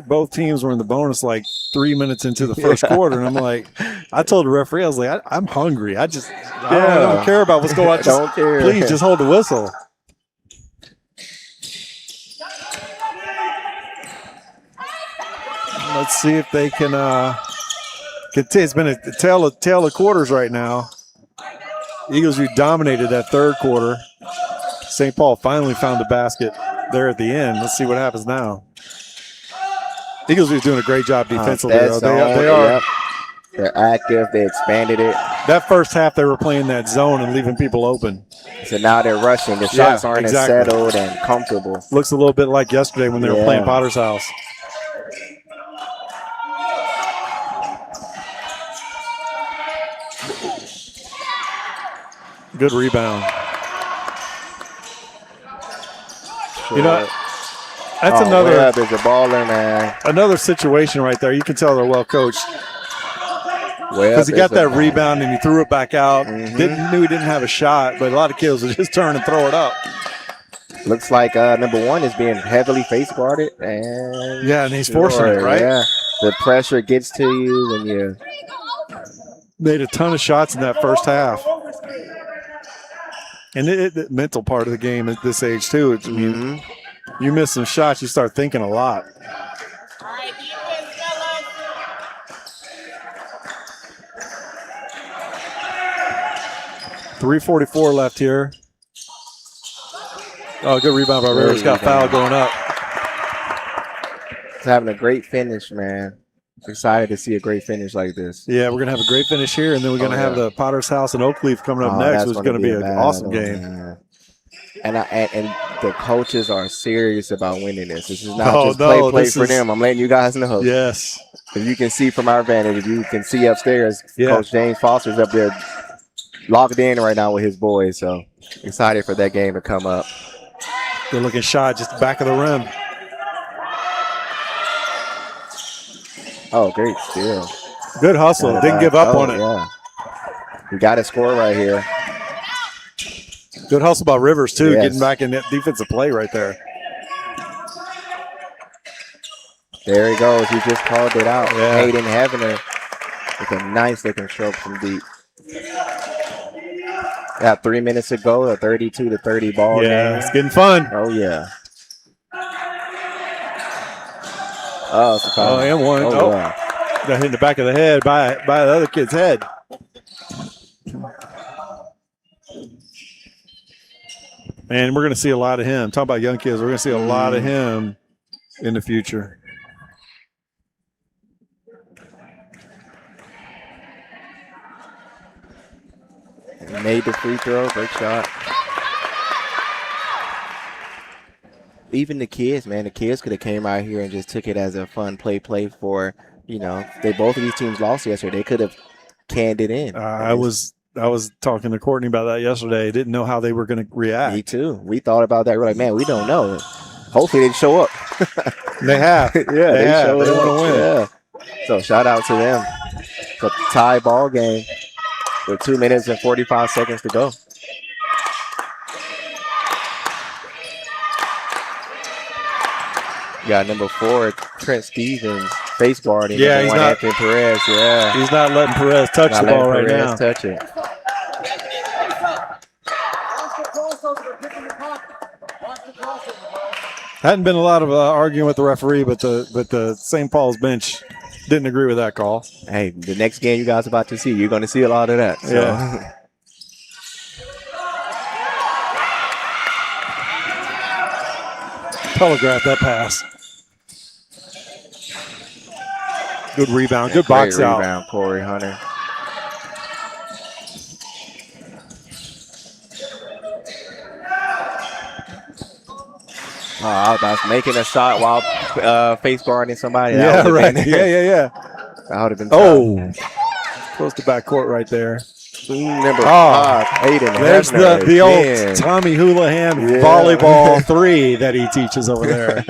both teams were in the bonus like 3 minutes into the first quarter, and I'm like, I told the referee, I was like, I'm hungry. I don't care about what's going on. Don't care. Please just hold the whistle. Let's see if they can continue. It's been a tale of quarters right now. Eagles, who dominated that third quarter. St. Paul finally found the basket there at the end. Let's see what happens now. Eagles are doing a great job defensively. They are. Yep. They're active. They expanded it. That first half, they were playing that zone and leaving people open. So now they're rushing. The shots aren't as settled and comfortable. Looks a little bit like yesterday when they were playing Potter's House. Good rebound. Sure. You know, that's another. Webb is a baller, man. Another situation right there. You can tell they're well coached. Because he got that rebound and he threw it back out. Mm-hmm. Knew he didn't have a shot, but a lot of kids would just turn and throw it up. Looks like number one is being heavily face guarded, and he's forcing it, right? Yeah, the pressure gets to you when you made a ton of shots in that first half. And the mental part of the game at this age too. You miss some shots, you start thinking a lot. 3:44 left here. Oh, good rebound by Rivers. Got foul going up. He's having a great finish, man. Excited to see a great finish like this. Yeah, we're going to have a great finish here, and then we're going to have the Potter's House and Oakleaf coming up next, which is going to be an awesome game. Man. And the coaches are serious about winning this. This is not just play for them. I'm letting you guys know. Yes. If you can see from our vantage, if you can see upstairs, Coach James Foster's up there locked in right now with his boys. So excited for that game to come up. Good looking shot, just back of the rim. Oh, great steal. Good hustle. Didn't give up on it. Yeah. We got to score right here. Good hustle by Rivers, too, getting back in that defensive play right there. There he goes. He just called it out. Hayden Heavener with a nice-looking stroke from deep. Got 3 minutes to go, a 32-30 ball game. It's getting fun. Oh, yeah. Oh, it's a foul. And one. Yeah. Got hit in the back of the head by the other kid's head. And we're going to see a lot of him. Talk about young kids. We're going to see a lot of him in the future. He made the free throw. Great shot. Even the kids, man, the kids could have came out here and just took it as a fun play for, both of these teams lost yesterday. They could have canned it in. I was talking to Courtney about that yesterday. Didn't know how they were going to react. Me too. We thought about that. We're like, man, we don't know. Hopefully they show up. They have. They want to win. Yeah. So shout out to them. It's a tie ball game with 2 minutes and 45 seconds to go. Got number 4, Trent Stevens, face guarding. He's not. Anthony Perez. Yeah, he's not letting Perez touch the ball right now. Touch it. Hadn't been a lot of arguing with the referee, but the St. Paul's bench didn't agree with that call. Hey, the next game you guys are about to see, you're going to see a lot of that. So. Yeah. Telegraph that pass. Good rebound. Good box out. Great rebound, Corey Hunter. Oh, I was making a shot while face guarding somebody. Yeah, right. Yeah. That would have been tough. Close to backcourt right there. Number 5, Hayden. There's the old Tommy Houlihan volleyball 3 that he teaches over there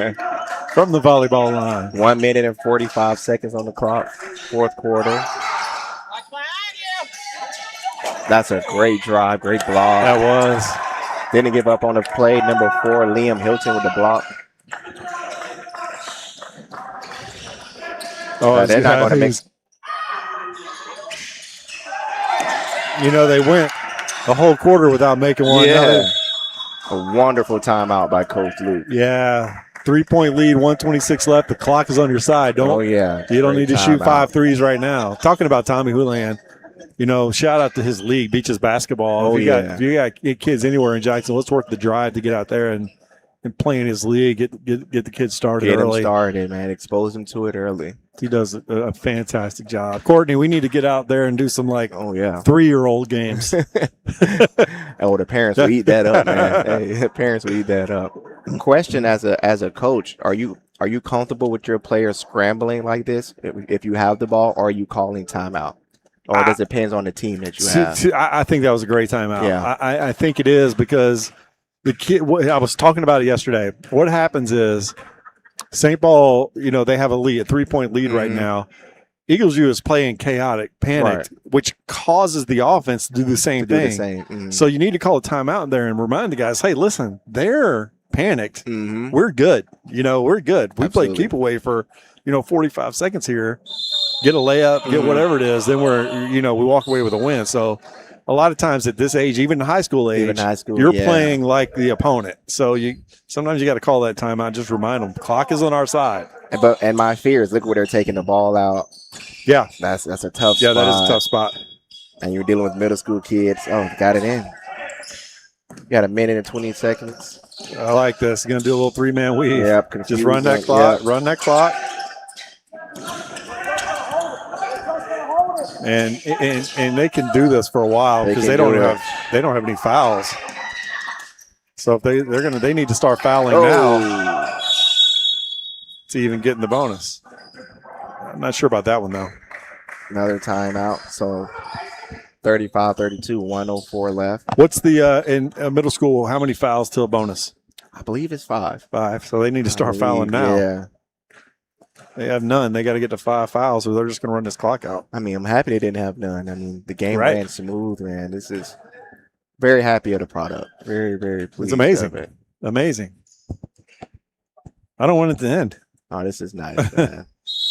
from the volleyball line. 1 minute and 45 seconds on the clock, fourth quarter. That's a great drive, great block. That was. Didn't give up on the play. Number 4, Liam Hilton with the block. Oh, they're not going to make. They went a whole quarter without making one. Yeah. A wonderful timeout by Coach Luke. Yeah. 3-point lead, 1:26 left. The clock is on your side. You don't need to shoot 5 threes right now. Talking about Tommy Houlihan, shout out to his league, Beaches Basketball. If you got kids anywhere in Jackson, let's work the drive to get out there and play in his league, get the kids started early. Get them started, man. Expose them to it early. He does a fantastic job. Courtney, we need to get out there and do some 3-year-old games. The parents will eat that up, man. The parents will eat that up. Question as a coach, are you comfortable with your players scrambling like this if you have the ball, or are you calling timeout? Or does it depend on the team that you have? I think that was a great timeout. Yeah. I think it is because the kid. I was talking about it yesterday. What happens is St. Paul, they have a 3-point lead right now. Eagles U is playing chaotic, panicked, which causes the offense to do the same thing. So you need to call a timeout there and remind the guys, hey, listen, they're panicked. We're good. We're good. We play keep away for 45 seconds here. Get a layup, get whatever it is, then we walk away with a win. So a lot of times at this age, even high school age, you're playing like the opponent. So sometimes you got to call that timeout. Just remind them, clock is on our side. And my fear is, look where they're taking the ball out. Yeah, that's a tough spot. Yeah, that is a tough spot. And you're dealing with middle school kids. Oh, got it in. You got a minute and 20 seconds. I like this. You're gonna do a little 3-man weave. Yep. Just run that clock. Yep. Run that clock. And they can do this for a while because they don't have any fouls. So if they need to start fouling now to even get in the bonus. I'm not sure about that one though. Another timeout. So 35-32, 1:04 left. What's the in middle school? How many fouls till a bonus? I believe it's 5. 5. So they need to start fouling now. Yeah. They have none. They got to get to 5 fouls, or they're just going to run this clock out. I mean, I'm happy they didn't have none. I mean, the game ran smooth, man. This is very happy of the product. Very, very pleased. It's amazing. Amazing. I don't want it to end. Oh, this is nice, man.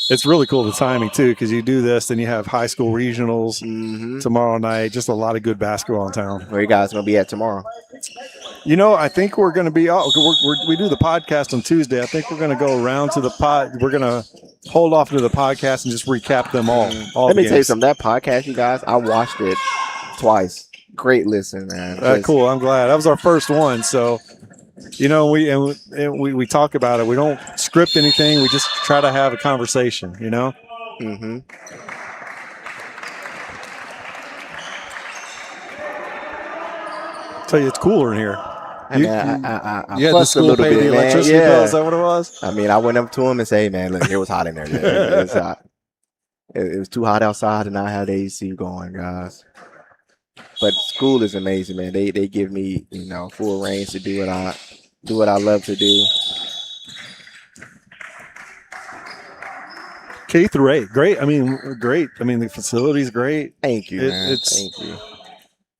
It's really cool, the timing, too, because you do this, then you have high school regionals tomorrow night. Just a lot of good basketball in town. Where you guys going to be at tomorrow? I think we're going to be we do the podcast on Tuesday. I think we're going to go around to the pod. We're going to hold off to the podcast and just recap them all. Let me tell you something. That podcast, you guys, I watched it twice. Great listen, man. Cool. I'm glad. That was our first one. So, we talk about it. We don't script anything. We just try to have a conversation, Mm-hmm. Tell you, it's cooler in here. I had the school pay the electricity bill. Is that what it was? I mean, I went up to him and say, hey, man, look, it was hot in there. It was hot. It was too hot outside to not have the AC going, guys. But school is amazing, man. They give me, full range to do what I love to do. K through 8, great. I mean, great. I mean, the facility's great. Thank you, man. Thank you.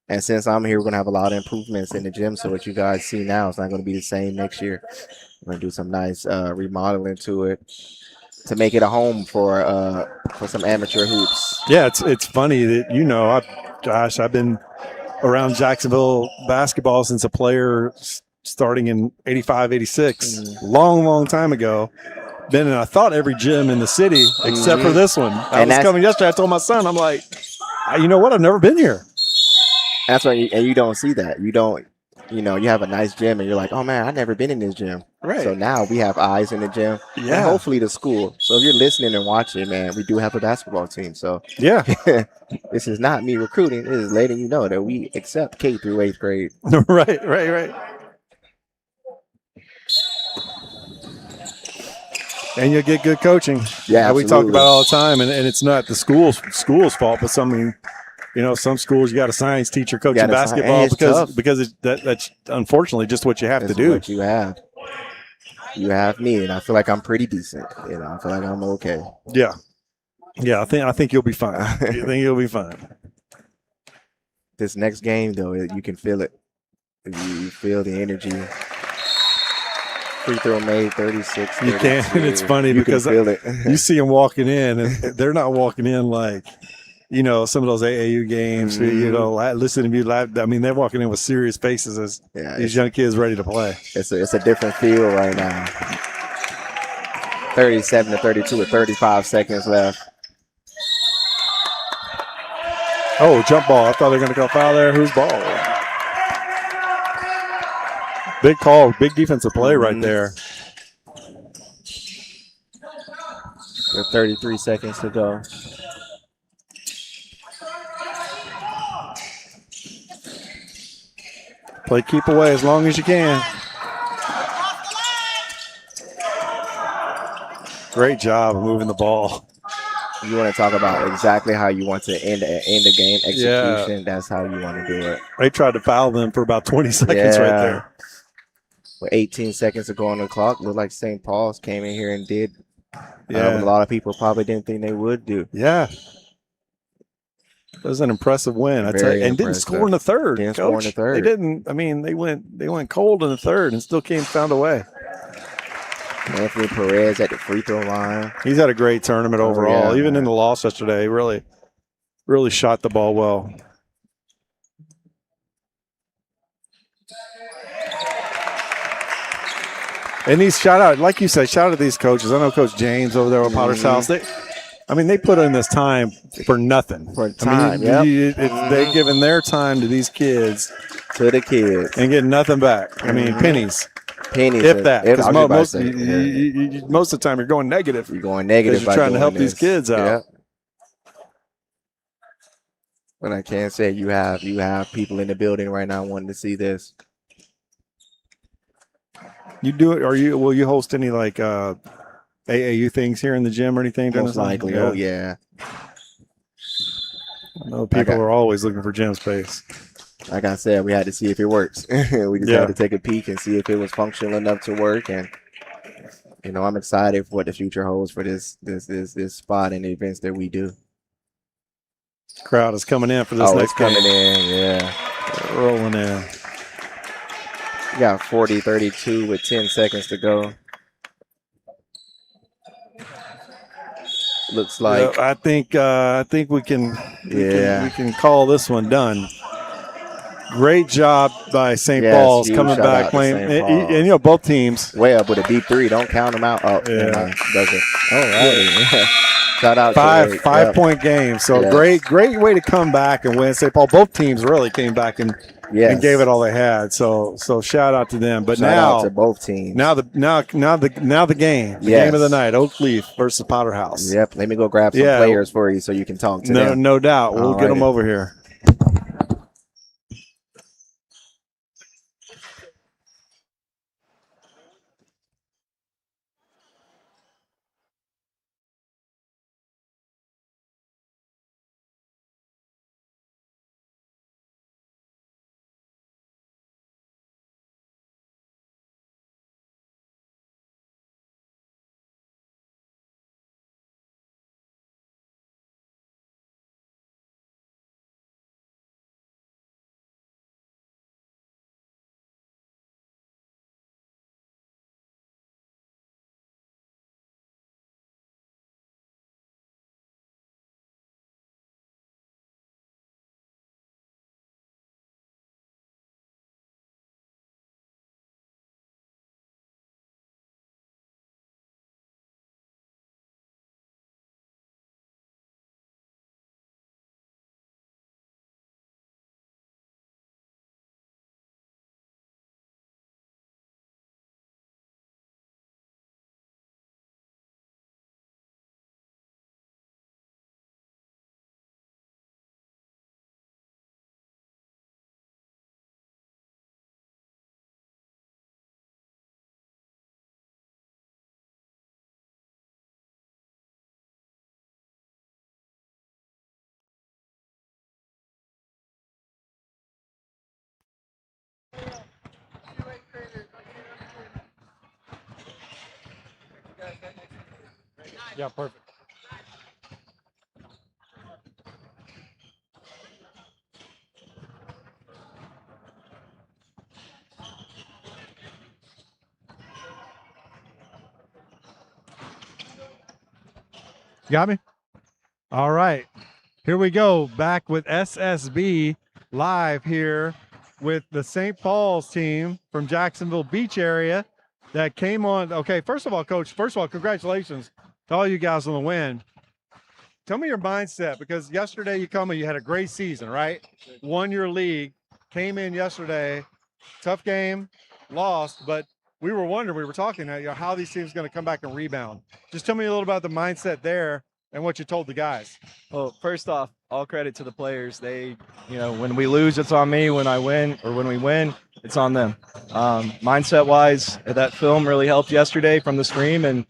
And since I'm here, we're going to have a lot of improvements in the gym. So what you guys see now is not going to be the same next year. We're going to do some nice remodeling to it to make it a home for some amateur hoops. Yeah, it's funny that, I've been around Jacksonville basketball since a player starting in 85, 86, long time ago. Been in, I thought, every gym in the city except for this one. I was coming yesterday. I told my son, I'm like, you know what? I've never been here. That's why, and you don't see that. You don't, you have a nice gym and you're like, oh man, I've never been in this gym. Right. So now we have eyes in the gym. Yeah. And hopefully the school. So if you're listening and watching, man, we do have a basketball team. So yeah, this is not me recruiting. This is letting you know that we accept K through 8th grade. Right. And you'll get good coaching. Yeah, we talk about it all the time, and it's not the school's fault, but some schools you got a science teacher coaching basketball because that's unfortunately just what you have to do. What you have. You have me, and I feel like I'm pretty decent. I feel like I'm okay. Yeah. I think you'll be fine. You think you'll be fine. This next game, though, you can feel it. You feel the energy. free throw made, 36. You can't. And it's funny because you see them walking in, and they're not walking in like, some of those AAU games. Listen to me laugh. I mean, they're walking in with serious faces as these young kids ready to play. It's a different feel right now. 37-32 with 35 seconds left. Oh, jump ball. I thought they were going to go foul there. Whose ball? Big call. Big defensive play right there. With 33 seconds to go. Play keep away as long as you can. Great job of moving the ball. You want to talk about exactly how you want to end the game execution. Yeah. That's how you want to do it. They tried to foul them for about 20 seconds right there. With 18 seconds to go on the clock, looked like St. Paul's came in here and did what a lot of people probably didn't think they would do. Yeah. It was an impressive win. I tell you, and didn't score in the third. Didn't score in the third. They didn't. I mean, they went cold in the third and still found a way. Anthony Perez at the free throw line. He's had a great tournament overall. Even in the loss yesterday, really shot the ball well. And these like you said, shout out to these coaches. I know Coach James over there at Potter's House. They put in this time for nothing. For time, they're giving their time to these kids. To the kids. And getting nothing back. I mean, pennies. Pennies. If that. Because most of the time you're going negative. You're going negative. Because you're trying to help these kids out. Yeah. But I can say you have people in the building right now wanting to see this. You do it? Will you host any like AAU things here in the gym or anything? Most likely. Oh yeah. I know people are always looking for gym space. Like I said, we had to see if it works. We just had to take a peek and see if it was functional enough to work. And I'm excited for what the future holds for this spot and the events that we do. Crowd is coming in for this next game. Coming in, yeah. Rolling in. We got 40-32 with 10 seconds to go. Looks like I think we can call this one done. Great job by St. Paul's coming back playing, and both teams. Well, with a deep three, don't count them out. Oh, yeah, doesn't. All right. Shout out to 5-point game. So great way to come back and win. St. Paul, both teams really came back and gave it all they had. So shout out to them. But shout out to both teams. Now the game. The game of the night. Oak Leaf versus Potter House. Yep. Let me go grab some players for you so you can talk to them. No doubt. We'll get them over here. Yeah, perfect. got me? All right. Here we go. Back with SSB live here with the St. Paul's team from Jacksonville Beach area that came on. Okay, first of all, Coach, congratulations to all you guys on the win. Tell me your mindset, because yesterday you had a great season, right? Won your league, came in yesterday, tough game, lost, but we were talking how these teams are going to come back and rebound. Just tell me a little about the mindset there and what you told the guys. Well, first off, all credit to the players. They, when we lose, it's on me. When we win, it's on them. Mindset-wise, that film really helped yesterday from the stream, and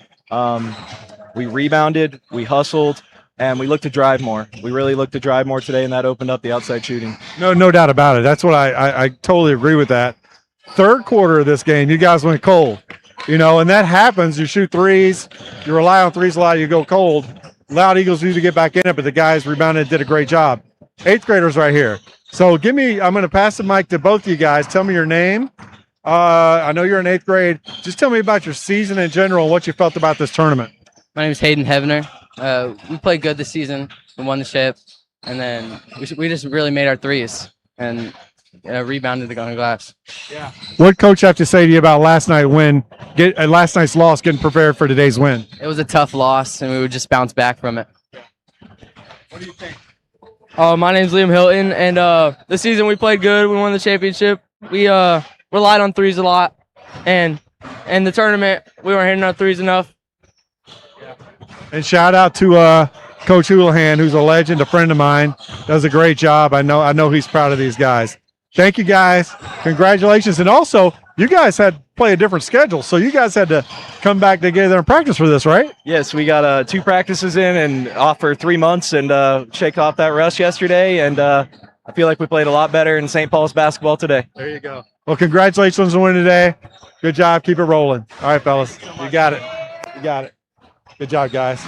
we rebounded, we hustled, and we looked to drive more. We really looked to drive more today, and that opened up the outside shooting. No doubt about it. That's what I totally agree with that. Third quarter of this game, you guys went cold, and that happens. You shoot threes, you rely on threes a lot, you go cold. Loud Eagles need to get back in it, but the guys rebounded and did a great job. 8th graders right here. So I'm going to pass the mic to both of you guys. Tell me your name. I know you're in 8th grade. Just tell me about your season in general and what you felt about this tournament. My name is Hayden Hevener. We played good this season. We won the chip, and then we just really made our threes and rebounded the glass. Yeah. What coach have to say to you about last night's loss, getting prepared for today's win? It was a tough loss, and we would just bounce back from it. What do you think? My name's Liam Hilton, and this season we played good. We won the championship. We relied on threes a lot, and in the tournament we weren't hitting our threes enough. And shout out to Coach Houlihan, who's a legend, a friend of mine. Does a great job. I know he's proud of these guys. Thank you, guys. Congratulations. And also, you guys had to play a different schedule, so you guys had to come back together and practice for this, right? Yes, we got 2 practices in and off for 3 months, and shake off that rust yesterday, and I feel like we played a lot better in St. Paul's basketball today. There you go. Well, congratulations on winning today. Good job. Keep it rolling. All right, fellas. You got it. Good job, guys.